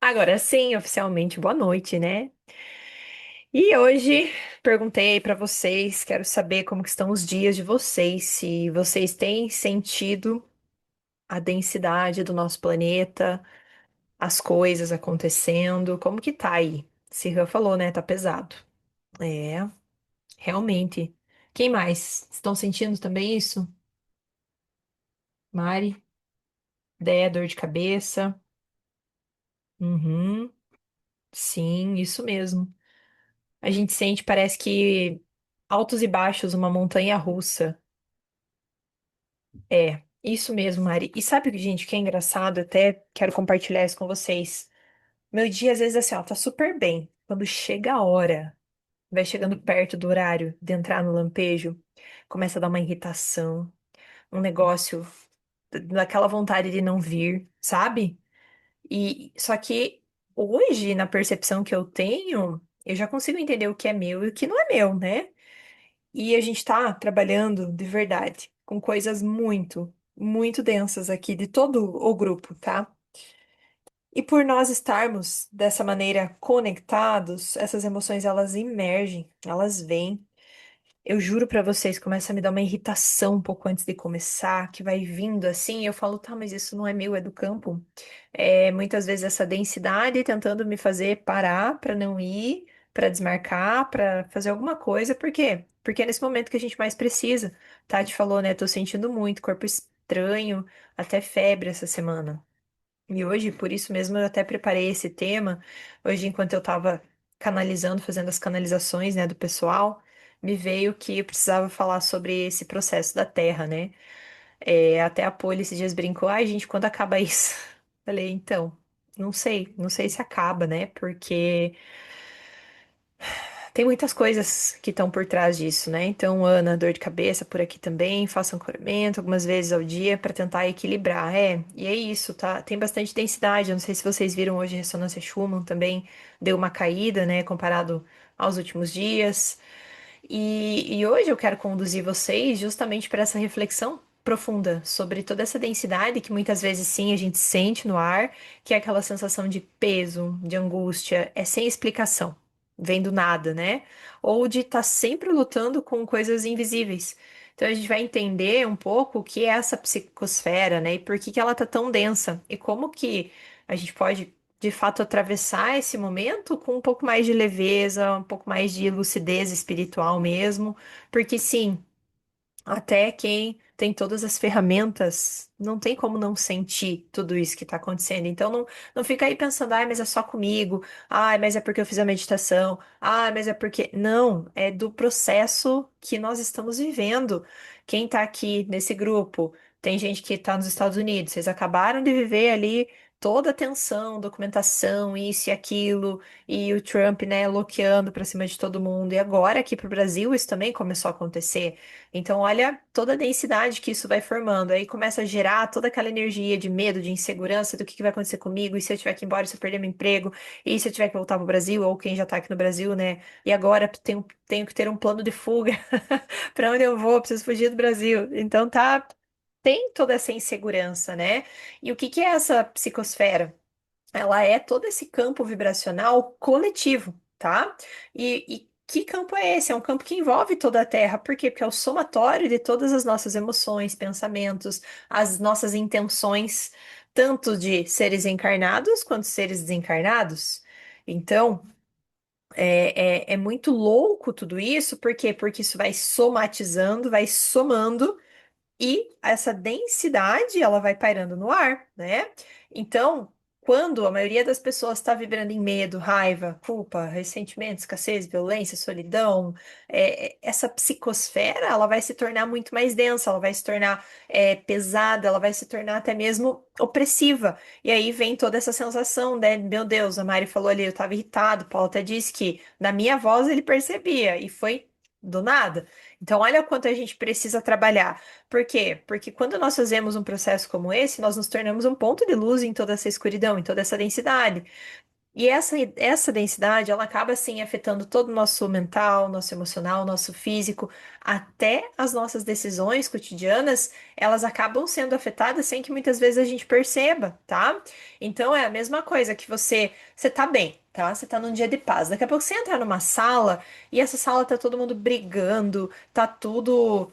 Agora sim, oficialmente, boa noite, né? E hoje perguntei para vocês, quero saber como que estão os dias de vocês, se vocês têm sentido a densidade do nosso planeta, as coisas acontecendo, como que tá aí? Cirra falou, né? Tá pesado. É, realmente. Quem mais? Estão sentindo também isso? Mari? Dé, dor de cabeça? Uhum, sim, isso mesmo. A gente sente, parece que altos e baixos, uma montanha russa. É, isso mesmo, Mari. E sabe, gente, o que é engraçado? Até quero compartilhar isso com vocês. Meu dia, às vezes, assim, ó, tá super bem. Quando chega a hora, vai chegando perto do horário de entrar no lampejo, começa a dar uma irritação, um negócio, daquela vontade de não vir, sabe? E só que hoje, na percepção que eu tenho, eu já consigo entender o que é meu e o que não é meu, né? E a gente tá trabalhando de verdade com coisas muito densas aqui de todo o grupo, tá? E por nós estarmos dessa maneira conectados, essas emoções elas emergem, elas vêm. Eu juro pra vocês, começa a me dar uma irritação um pouco antes de começar, que vai vindo assim, e eu falo, tá, mas isso não é meu, é do campo. É muitas vezes essa densidade tentando me fazer parar pra não ir, pra desmarcar, pra fazer alguma coisa. Por quê? Porque é nesse momento que a gente mais precisa. Tati falou, né? Tô sentindo muito, corpo estranho, até febre essa semana. E hoje, por isso mesmo, eu até preparei esse tema. Hoje, enquanto eu estava canalizando, fazendo as canalizações, né, do pessoal, me veio que eu precisava falar sobre esse processo da Terra, né? É, até a Poli esses dias brincou, ai, gente, quando acaba isso? Falei, então, não sei se acaba, né? Porque tem muitas coisas que estão por trás disso, né? Então, Ana, dor de cabeça por aqui também, faça um ancoramento algumas vezes ao dia para tentar equilibrar. É, e é isso, tá? Tem bastante densidade. Eu não sei se vocês viram hoje a ressonância Schumann também deu uma caída, né, comparado aos últimos dias. E hoje eu quero conduzir vocês justamente para essa reflexão profunda sobre toda essa densidade que muitas vezes sim a gente sente no ar, que é aquela sensação de peso, de angústia, é sem explicação, vem do nada, né? Ou de estar sempre lutando com coisas invisíveis. Então a gente vai entender um pouco o que é essa psicosfera, né? E por que que ela tá tão densa e como que a gente pode de fato atravessar esse momento com um pouco mais de leveza, um pouco mais de lucidez espiritual mesmo, porque sim, até quem tem todas as ferramentas não tem como não sentir tudo isso que está acontecendo. Então não fica aí pensando, ai, mas é só comigo, ai, mas é porque eu fiz a meditação, ai, mas é porque. Não, é do processo que nós estamos vivendo. Quem está aqui nesse grupo, tem gente que está nos Estados Unidos, vocês acabaram de viver ali toda a tensão, documentação, isso e aquilo, e o Trump, né, loqueando para cima de todo mundo. E agora aqui para o Brasil isso também começou a acontecer. Então, olha toda a densidade que isso vai formando. Aí começa a gerar toda aquela energia de medo, de insegurança do que vai acontecer comigo, e se eu tiver que ir embora, e se eu perder meu emprego, e se eu tiver que voltar para o Brasil, ou quem já está aqui no Brasil, né? E agora tenho que ter um plano de fuga para onde eu vou, preciso fugir do Brasil. Então tá, tem toda essa insegurança, né? E o que que é essa psicosfera? Ela é todo esse campo vibracional coletivo, tá? E que campo é esse? É um campo que envolve toda a Terra. Por quê? Porque é o somatório de todas as nossas emoções, pensamentos, as nossas intenções, tanto de seres encarnados quanto seres desencarnados. Então, é muito louco tudo isso, por quê? Porque isso vai somatizando, vai somando e essa densidade, ela vai pairando no ar, né? Então, quando a maioria das pessoas está vibrando em medo, raiva, culpa, ressentimento, escassez, violência, solidão, essa psicosfera, ela vai se tornar muito mais densa, ela vai se tornar pesada, ela vai se tornar até mesmo opressiva. E aí vem toda essa sensação, né? Meu Deus, a Mari falou ali, eu estava irritado, o Paulo até disse que na minha voz ele percebia, e foi do nada. Então, olha o quanto a gente precisa trabalhar. Por quê? Porque quando nós fazemos um processo como esse, nós nos tornamos um ponto de luz em toda essa escuridão, em toda essa densidade. E essa densidade, ela acaba, assim, afetando todo o nosso mental, nosso emocional, nosso físico, até as nossas decisões cotidianas, elas acabam sendo afetadas sem que muitas vezes a gente perceba, tá? Então, é a mesma coisa que você tá bem, tá? Você tá num dia de paz. Daqui a pouco você entra numa sala e essa sala tá todo mundo brigando, tá todo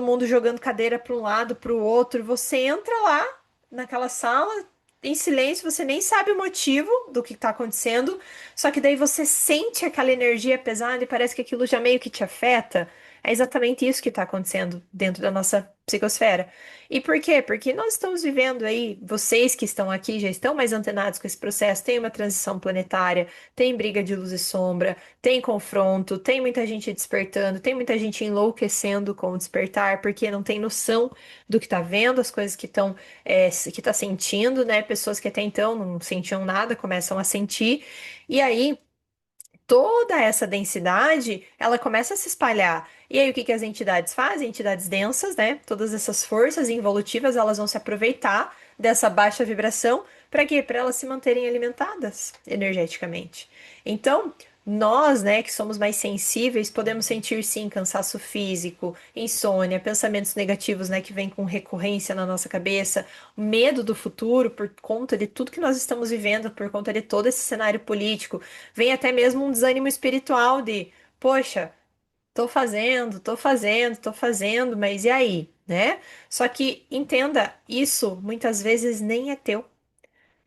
mundo jogando cadeira para um lado, para o outro. Você entra lá naquela sala em silêncio, você nem sabe o motivo do que está acontecendo, só que daí você sente aquela energia pesada e parece que aquilo já meio que te afeta. É exatamente isso que está acontecendo dentro da nossa psicosfera. E por quê? Porque nós estamos vivendo aí, vocês que estão aqui já estão mais antenados com esse processo, tem uma transição planetária, tem briga de luz e sombra, tem confronto, tem muita gente despertando, tem muita gente enlouquecendo com o despertar, porque não tem noção do que está vendo, as coisas que estão que tá sentindo, né? Pessoas que até então não sentiam nada começam a sentir. E aí, toda essa densidade, ela começa a se espalhar. E aí, o que que as entidades fazem? Entidades densas, né? Todas essas forças involutivas, elas vão se aproveitar dessa baixa vibração. Para quê? Para elas se manterem alimentadas energeticamente. Então, nós, né, que somos mais sensíveis, podemos sentir sim cansaço físico, insônia, pensamentos negativos, né, que vêm com recorrência na nossa cabeça, medo do futuro por conta de tudo que nós estamos vivendo, por conta de todo esse cenário político. Vem até mesmo um desânimo espiritual de, poxa, tô fazendo, mas e aí, né? Só que entenda, isso muitas vezes nem é teu,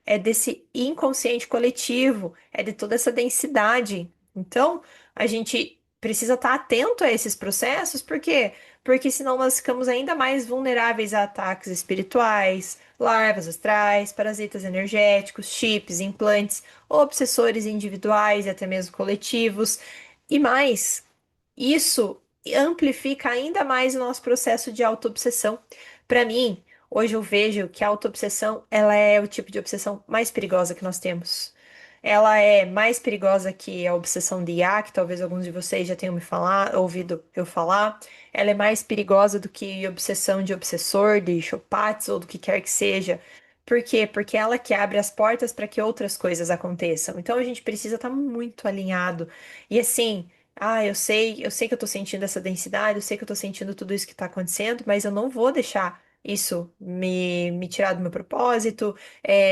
é desse inconsciente coletivo, é de toda essa densidade. Então, a gente precisa estar atento a esses processos, por quê? Porque senão nós ficamos ainda mais vulneráveis a ataques espirituais, larvas astrais, parasitas energéticos, chips, implantes, obsessores individuais e até mesmo coletivos. E mais, isso amplifica ainda mais o nosso processo de autoobsessão. Para mim, hoje eu vejo que a autoobsessão, ela é o tipo de obsessão mais perigosa que nós temos. Ela é mais perigosa que a obsessão de IA, que talvez alguns de vocês já tenham ouvido eu falar. Ela é mais perigosa do que obsessão de obsessor, de Chopats ou do que quer que seja. Por quê? Porque ela que abre as portas para que outras coisas aconteçam. Então a gente precisa estar muito alinhado. E assim, eu sei que eu tô sentindo essa densidade, eu sei que eu tô sentindo tudo isso que tá acontecendo, mas eu não vou deixar isso me tirar do meu propósito,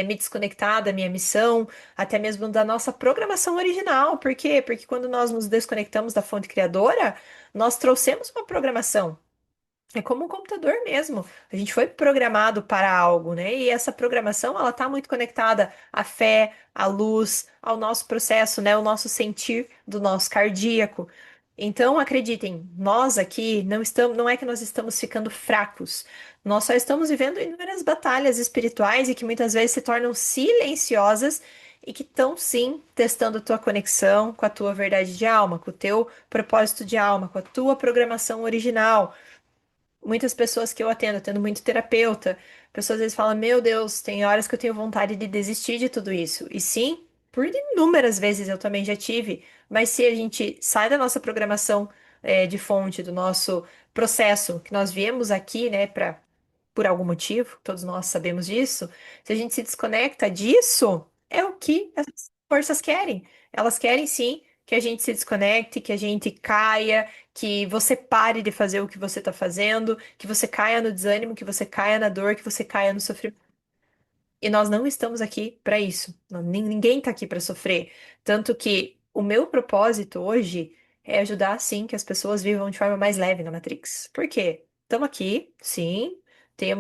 me desconectar da minha missão, até mesmo da nossa programação original. Por quê? Porque quando nós nos desconectamos da fonte criadora, nós trouxemos uma programação. É como um computador mesmo. A gente foi programado para algo, né? E essa programação, ela tá muito conectada à fé, à luz, ao nosso processo, né? O nosso sentir do nosso cardíaco. Então, acreditem, nós aqui não é que nós estamos ficando fracos. Nós só estamos vivendo inúmeras batalhas espirituais e que muitas vezes se tornam silenciosas e que estão sim testando a tua conexão com a tua verdade de alma, com o teu propósito de alma, com a tua programação original. Muitas pessoas que eu atendo muito terapeuta, pessoas às vezes falam: Meu Deus, tem horas que eu tenho vontade de desistir de tudo isso. E sim, por inúmeras vezes eu também já tive, mas se a gente sai da nossa programação de fonte, do nosso processo que nós viemos aqui, né, por algum motivo, todos nós sabemos disso, se a gente se desconecta disso, é o que as forças querem. Elas querem sim que a gente se desconecte, que a gente caia, que você pare de fazer o que você está fazendo, que você caia no desânimo, que você caia na dor, que você caia no sofrimento. E nós não estamos aqui para isso. Ninguém está aqui para sofrer. Tanto que o meu propósito hoje é ajudar, sim, que as pessoas vivam de forma mais leve na Matrix. Por quê? Estamos aqui, sim,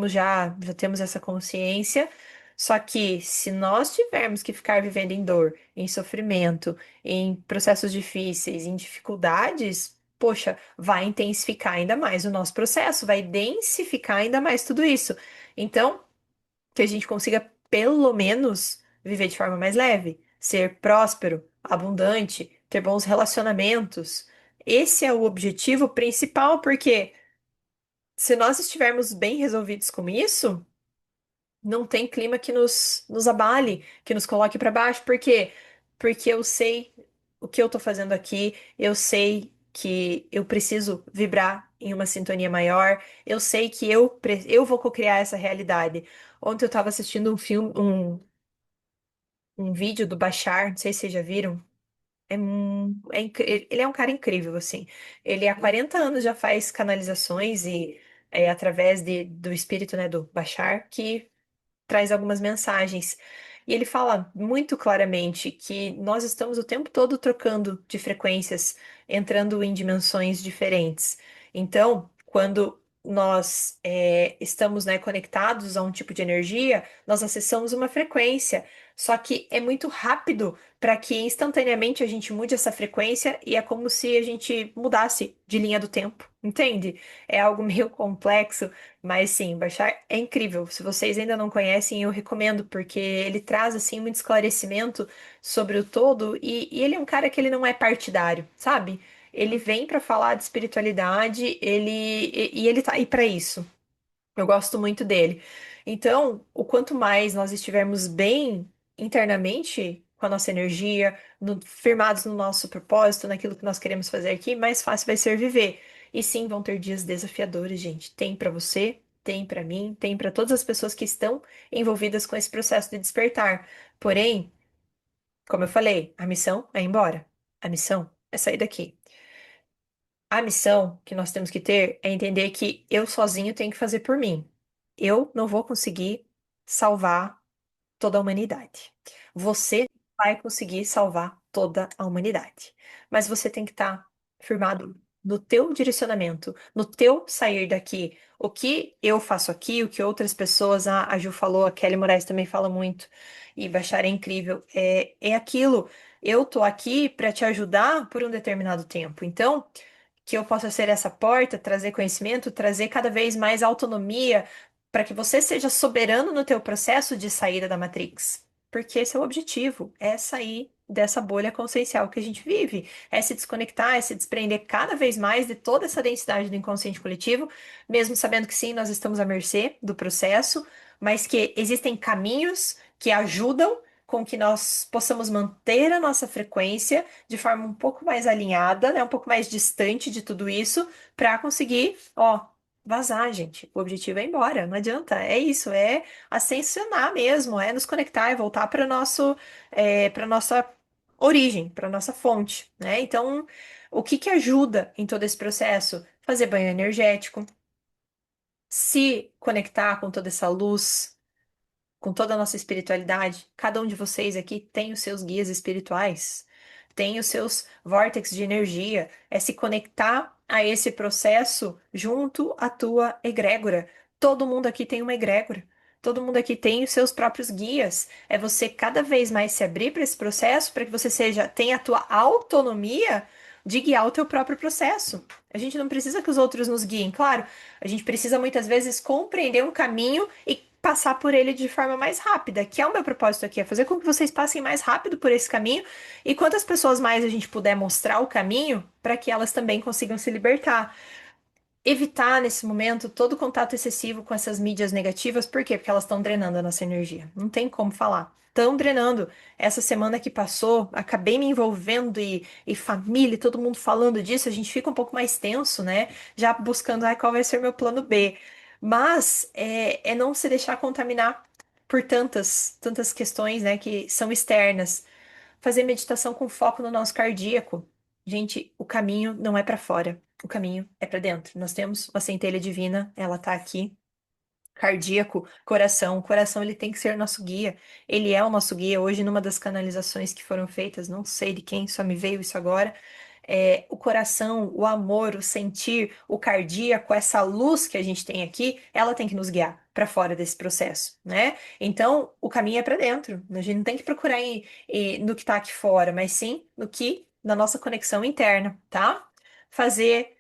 já temos essa consciência. Só que se nós tivermos que ficar vivendo em dor, em sofrimento, em processos difíceis, em dificuldades, poxa, vai intensificar ainda mais o nosso processo, vai densificar ainda mais tudo isso. Então, que a gente consiga pelo menos viver de forma mais leve, ser próspero, abundante, ter bons relacionamentos. Esse é o objetivo principal, porque se nós estivermos bem resolvidos com isso, não tem clima que nos abale, que nos coloque para baixo. Por quê? Porque eu sei o que eu tô fazendo aqui, eu sei que eu preciso vibrar em uma sintonia maior, eu sei que eu vou cocriar essa realidade. Ontem eu estava assistindo um filme, um vídeo do Bashar, não sei se vocês já viram. Ele é um cara incrível, assim. Ele há 40 anos já faz canalizações e através do espírito, né, do Bashar, que traz algumas mensagens. E ele fala muito claramente que nós estamos o tempo todo trocando de frequências, entrando em dimensões diferentes. Então, quando nós estamos, né, conectados a um tipo de energia, nós acessamos uma frequência. Só que é muito rápido para que instantaneamente a gente mude essa frequência e é como se a gente mudasse de linha do tempo, entende? É algo meio complexo, mas sim, Bashar é incrível. Se vocês ainda não conhecem, eu recomendo, porque ele traz assim muito esclarecimento sobre o todo e ele é um cara que ele não é partidário, sabe? Ele vem para falar de espiritualidade, e ele tá aí para isso. Eu gosto muito dele. Então, o quanto mais nós estivermos bem internamente com a nossa energia, firmados no nosso propósito, naquilo que nós queremos fazer aqui, mais fácil vai ser viver. E sim, vão ter dias desafiadores, gente. Tem para você, tem para mim, tem para todas as pessoas que estão envolvidas com esse processo de despertar. Porém, como eu falei, a missão é ir embora. A missão é sair daqui. A missão que nós temos que ter é entender que eu sozinho tenho que fazer por mim. Eu não vou conseguir salvar toda a humanidade. Você vai conseguir salvar toda a humanidade. Mas você tem que estar firmado no teu direcionamento, no teu sair daqui. O que eu faço aqui, o que outras pessoas, a Ju falou, a Kelly Moraes também fala muito, e Bachar é incrível, é aquilo. Eu tô aqui para te ajudar por um determinado tempo. Então, que eu possa ser essa porta, trazer conhecimento, trazer cada vez mais autonomia para que você seja soberano no teu processo de saída da Matrix. Porque esse é o objetivo, é sair dessa bolha consciencial que a gente vive, é se desconectar, é se desprender cada vez mais de toda essa densidade do inconsciente coletivo, mesmo sabendo que sim, nós estamos à mercê do processo, mas que existem caminhos que ajudam com que nós possamos manter a nossa frequência de forma um pouco mais alinhada, né, um pouco mais distante de tudo isso, para conseguir, ó, vazar, gente. O objetivo é ir embora, não adianta. É isso, é ascensionar mesmo, é nos conectar, é voltar para para nossa origem, para nossa fonte, né? Então, o que que ajuda em todo esse processo? Fazer banho energético, se conectar com toda essa luz, com toda a nossa espiritualidade. Cada um de vocês aqui tem os seus guias espirituais, tem os seus vórtices de energia. É se conectar a esse processo junto à tua egrégora. Todo mundo aqui tem uma egrégora. Todo mundo aqui tem os seus próprios guias. É você cada vez mais se abrir para esse processo, para que você tenha a tua autonomia de guiar o teu próprio processo. A gente não precisa que os outros nos guiem, claro. A gente precisa muitas vezes compreender um caminho e passar por ele de forma mais rápida, que é o meu propósito aqui, é fazer com que vocês passem mais rápido por esse caminho e quantas pessoas mais a gente puder mostrar o caminho para que elas também consigam se libertar. Evitar nesse momento todo contato excessivo com essas mídias negativas, por quê? Porque elas estão drenando a nossa energia. Não tem como falar. Estão drenando. Essa semana que passou, acabei me envolvendo e família, e todo mundo falando disso, a gente fica um pouco mais tenso, né? Já buscando, qual vai ser meu plano B. Mas é não se deixar contaminar por tantas questões, né, que são externas. Fazer meditação com foco no nosso cardíaco. Gente, o caminho não é para fora, o caminho é para dentro. Nós temos a centelha divina, ela tá aqui. Cardíaco, coração. O coração ele tem que ser nosso guia. Ele é o nosso guia. Hoje, numa das canalizações que foram feitas, não sei de quem, só me veio isso agora. O coração, o amor, o sentir, o cardíaco, essa luz que a gente tem aqui, ela tem que nos guiar para fora desse processo, né? Então, o caminho é para dentro. A gente não tem que procurar no que tá aqui fora, mas sim no que na nossa conexão interna, tá? Fazer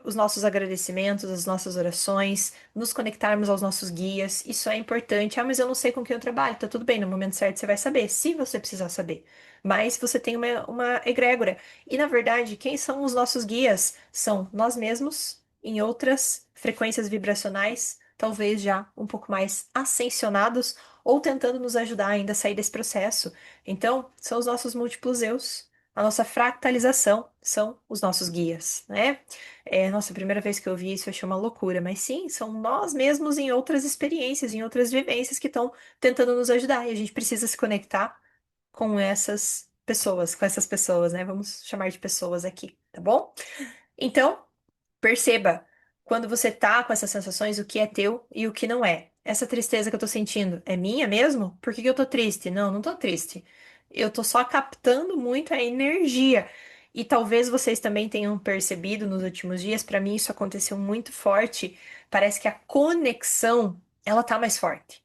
os nossos agradecimentos, as nossas orações, nos conectarmos aos nossos guias. Isso é importante. Ah, mas eu não sei com quem eu trabalho. Tá tudo bem, no momento certo você vai saber, se você precisar saber. Mas você tem uma egrégora. E na verdade, quem são os nossos guias? São nós mesmos em outras frequências vibracionais, talvez já um pouco mais ascensionados ou tentando nos ajudar ainda a sair desse processo. Então, são os nossos múltiplos eus. A nossa fractalização são os nossos guias, né? Nossa, a primeira vez que eu vi isso eu achei uma loucura, mas sim, são nós mesmos em outras experiências, em outras vivências que estão tentando nos ajudar e a gente precisa se conectar com essas pessoas, né? Vamos chamar de pessoas aqui, tá bom? Então, perceba quando você tá com essas sensações, o que é teu e o que não é. Essa tristeza que eu tô sentindo é minha mesmo? Por que que eu tô triste? Não, não tô triste. Eu tô só captando muito a energia. E talvez vocês também tenham percebido nos últimos dias, pra mim isso aconteceu muito forte. Parece que a conexão, ela tá mais forte.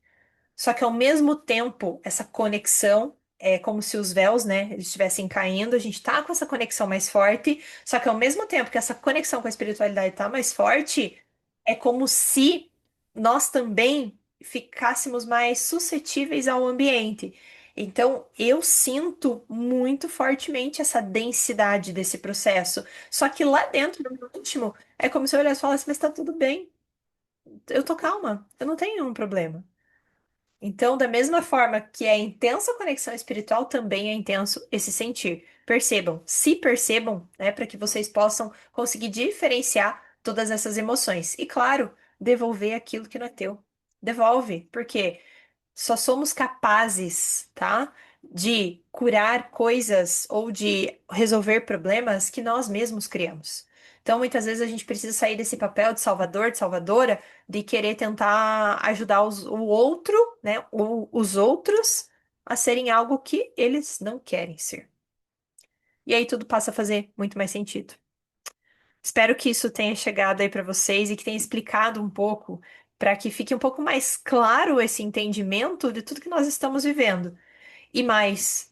Só que ao mesmo tempo, essa conexão é como se os véus, né, eles estivessem caindo, a gente tá com essa conexão mais forte, só que ao mesmo tempo que essa conexão com a espiritualidade tá mais forte, é como se nós também ficássemos mais suscetíveis ao ambiente. Então, eu sinto muito fortemente essa densidade desse processo. Só que lá dentro, no meu íntimo, é como se eu olhasse e falasse, mas tá tudo bem, eu tô calma, eu não tenho um problema. Então, da mesma forma que é intensa a conexão espiritual, também é intenso esse sentir. Percebam, se percebam, né, para que vocês possam conseguir diferenciar todas essas emoções. E, claro, devolver aquilo que não é teu. Devolve, porque só somos capazes, tá? De curar coisas ou de resolver problemas que nós mesmos criamos. Então, muitas vezes a gente precisa sair desse papel de salvador, de salvadora, de querer tentar ajudar o outro, né? Os outros a serem algo que eles não querem ser. E aí tudo passa a fazer muito mais sentido. Espero que isso tenha chegado aí para vocês e que tenha explicado um pouco, para que fique um pouco mais claro esse entendimento de tudo que nós estamos vivendo. E mais,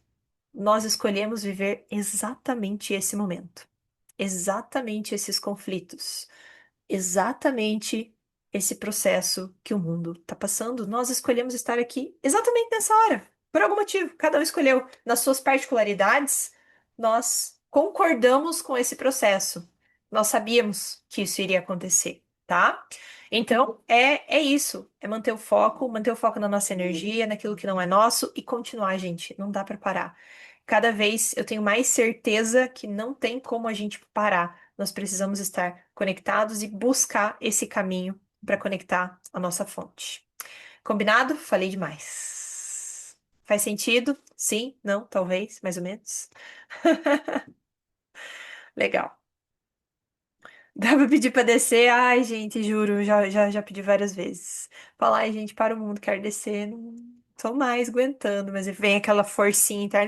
nós escolhemos viver exatamente esse momento, exatamente esses conflitos, exatamente esse processo que o mundo está passando. Nós escolhemos estar aqui exatamente nessa hora, por algum motivo. Cada um escolheu nas suas particularidades, nós concordamos com esse processo. Nós sabíamos que isso iria acontecer, tá? Então, é isso, é manter o foco na nossa energia, naquilo que não é nosso e continuar, gente. Não dá para parar. Cada vez eu tenho mais certeza que não tem como a gente parar. Nós precisamos estar conectados e buscar esse caminho para conectar a nossa fonte. Combinado? Falei demais. Faz sentido? Sim? Não? Talvez? Mais ou menos? Legal. Dá pra pedir pra descer? Ai, gente, juro, já pedi várias vezes. Falar, ai, gente, para o mundo, quero descer. Não tô mais aguentando, mas vem aquela forcinha interna e fala,